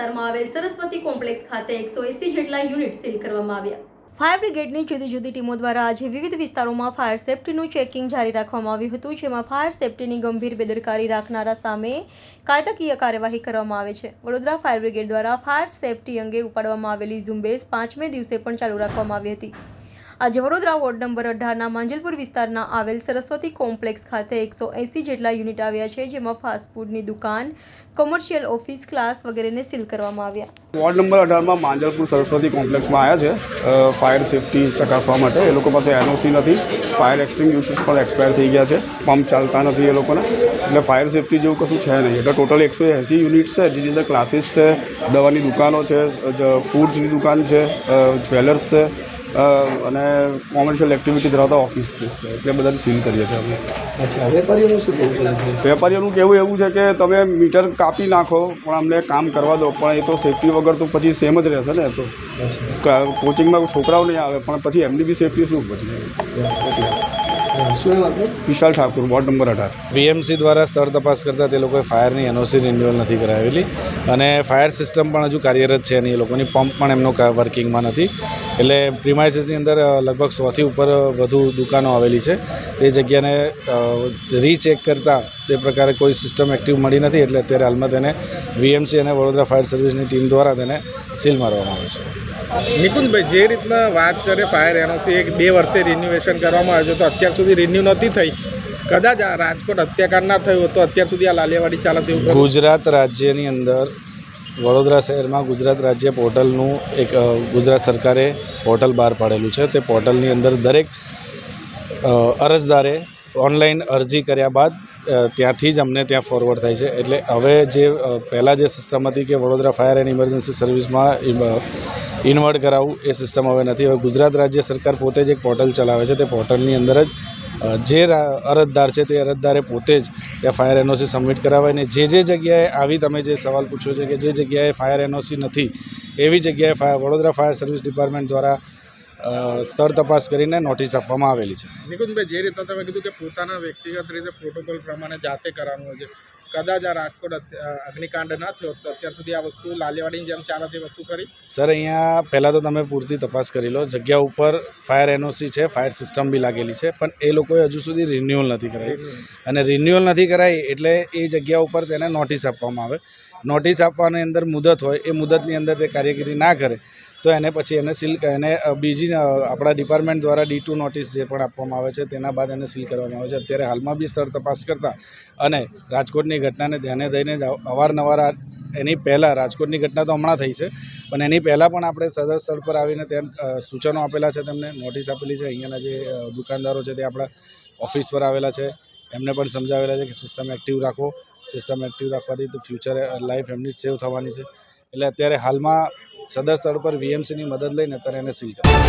વિસ્તારમાં આવેલ સરસ્વતી કોમ્પ્લેક્સ ખાતે 180 જેટલા યુનિટ સીલ કરવામાં આવ્યા। ફાયર બ્રિગેડની જુદી જુદી ટીમો દ્વારા આજે વિવિધ વિસ્તારોમાં ફાયર સેફ્ટીનું ચેકિંગ જારી રાખવામાં આવ્યું હતું, જેમાં ફાયર સેફ્ટીની ગંભીર બેદરકારી રાખનારા સામે કાયદાકીય કાર્યવાહી કરવામાં આવે છે। વડોદરા ફાયર બ્રિગેડ દ્વારા ફાયર સેફ્ટી અંગે ઉપાડવામાં આવેલી ઝુંબેશ 5મે દિવસે પણ ચાલુ રાખવામાં આવી હતી। આજે વડોદરા વોર્ડ નંબર 18ના માંજલપુર વિસ્તારના આવેલ સરસ્વતી કોમ્પ્લેક્સ ખાતે 180 જેટલા યુનિટ આવ્યા છે, જેમાં ફાસ્ટ ફૂડની દુકાન, કોમર્શિયલ ઓફિસ, ક્લાસ વગેરેને સીલ કરવામાં આવ્યા। વોર્ડ નંબર 18માં માંજલપુર સરસ્વતી કોમ્પ્લેક્સમાં આવ્યા છે ફાયર સેફ્ટી ચકાસવા માટે। એ લોકો પાસે એનઓસી નથી, ફાયર એક્સટિંગ્યુશર્સ પણ એક્સપાયર થઈ ગયા છે, પંપ ચાલતા નથી એ લોકોને, એટલે ફાયર સેફ્ટી જેવું કશું છે નહીં। એટલે ટોટલ 180 યુનિટ છે, જેની અંદર ક્લાસીસ છે, દવાની દુકાનો છે, ફૂડ્સની દુકાન છે, જ્વેલર્સ છે અને કોમર્શિયલ એક્ટિવિટી ધરાવતા ઓફિસીસ છે, એટલે બધાને સીલ કરીએ છીએ અમે। અચ્છા, વેપારીઓનું શું કહેવું છે? વેપારીઓનું કહેવું એવું છે કે તમે મીટર કાપી નાખો પણ અમને કામ કરવા દો, પણ એ તો સેફ્ટી વગર તો પછી સેમ જ રહેશે ને। તો કોચિંગમાં છોકરાઓ નહીં આવે પણ પછી એમની બી સેફ્ટી શું પછી। શું નામ આપનું? વિશાલ ઠાકુર, વોર્ડ નંબર 18। વીએમસી દ્વારા સ્થળ તપાસ કરતાં તે લોકોએ ફાયરની એનઓસી રિન્યુઅલ નથી કરાવેલી અને ફાયર સિસ્ટમ પણ હજુ કાર્યરત છે અને એ લોકોની પંપ પણ એમનો વર્કિંગમાં નથી। એટલે પ્રિમાઇસીસની અંદર લગભગ 100થી ઉપર વધુ દુકાનો આવેલી છે। એ જગ્યાને રીચેક કરતાં તે પ્રકારે કોઈ સિસ્ટમ એક્ટિવ મળી નથી, એટલે અત્યારે હાલમાં તેને વીએમસી અને વડોદરા ફાયર સર્વિસની ટીમ દ્વારા તેને સીલ મારવામાં આવે છે। નિકુંજભાઈ, જે રીતના વાત કરે ફાયર એનઓસી 2 વર્ષે રિન્યુએશન કરવામાં આવે છે, તો અત્યાર સુધી રિન્યુ નથી થઈ। કદાચ આ રાજકોટ હત્યાકાંડ ના થયું તો અત્યાર સુધી આ લાલિયાવાડી ચાલે તેવું ગુજરાત રાજ્યની અંદર વડોદરા શહેરમાં ગુજરાત રાજ્ય પોર્ટલનું એક ગુજરાત સરકારે પોર્ટલ બહાર પાડેલું છે। તે પોર્ટલની અંદર દરેક અરજદારે ઓનલાઈન અરજી કર્યા બાદ ત્યાંથી જ અમને ત્યાં ફોરવર્ડ થાય છે। એટલે હવે જે પહેલાં જે સિસ્ટમ હતી કે વડોદરા ફાયર એન્ડ ઇમરજન્સી સર્વિસમાં ઇન્વર્ટ કરાવવું, એ સિસ્ટમ હવે નથી। હવે ગુજરાત રાજ્ય સરકાર પોતે જ એક પોર્ટલ ચલાવે છે। તે પોર્ટલની અંદર જ જે અરજદાર છે તે અરજદારે પોતે જ ત્યાં ફાયર એનઓસી સબમિટ કરાવે ને જે જગ્યાએ આવી તમે જે સવાલ પૂછ્યો છે કે જે જગ્યાએ ફાયર એનઓસી નથી એવી જગ્યાએ વડોદરા ફાયર સર્વિસ ડિપાર્ટમેન્ટ દ્વારા સ્થળ તપાસ કરીને નોટિસ આપવામાં આવેલી છે। નિકુંજભાઈ, જે રીતે તમે કીધું કે પોતાના વ્યક્તિગત રીતે પ્રોટોકોલ પ્રમાણે જાતે કરવાનું હોય છે, કદાચ આ રાજકોટ અગ્નિકાંડ ના થયો તો અત્યાર સુધી આ વસ્તુ લાલિયાવાડીની જેમ ચાલે તે વસ્તુ કરી? સર, અહીંયા પહેલાં તો તમે પૂરતી તપાસ કરી લો। જગ્યા ઉપર ફાયર એનઓસી છે, ફાયર સિસ્ટમ બી લાગેલી છે, પણ એ લોકોએ હજુ સુધી રિન્યુઅલ નથી કરાવી અને રિન્યુઅલ નથી કરાવી એટલે એ જગ્યા ઉપર તેને નોટિસ આપવામાં આવે। નોટિસ આપવાની અંદર મુદત હોય, એ મુદતની અંદર તે કાર્યગીરી ના કરે તો એને પછી એને સીલ એને બીજી આપણા ડિપાર્ટમેન્ટ દ્વારા D2 નોટિસ જે પણ આપવામાં આવે છે તેના બાદ એને સીલ કરવામાં આવે છે। અત્યારે હાલમાં બી સ્થળ તપાસ કરતાં અને રાજકોટની ઘટનાને ધ્યાને દઈને અવારનવાર એની પહેલાં રાજકોટની ઘટના તો હમણાં થઈ છે, પણ એની પહેલાં પણ આપણે સદર સ્થળ પર આવીને ત્યાં સૂચનો આપેલા છે, તેમને નોટિસ આપેલી છે। અહીંયાના જે દુકાનદારો છે તે આપણા ઓફિસ પર આવેલા છે, એમને પણ સમજાવેલા છે કે સિસ્ટમ એક્ટિવ રાખો, સિસ્ટમ એક્ટિવ રાખવાથી તો ફ્યુચર લાઈફ એમની સેવ થવાની છે। એટલે અત્યારે હાલમાં સદર સ્થળ પર વીએમસીની મદદ લઈને અત્યારે એને સીલ કરવા।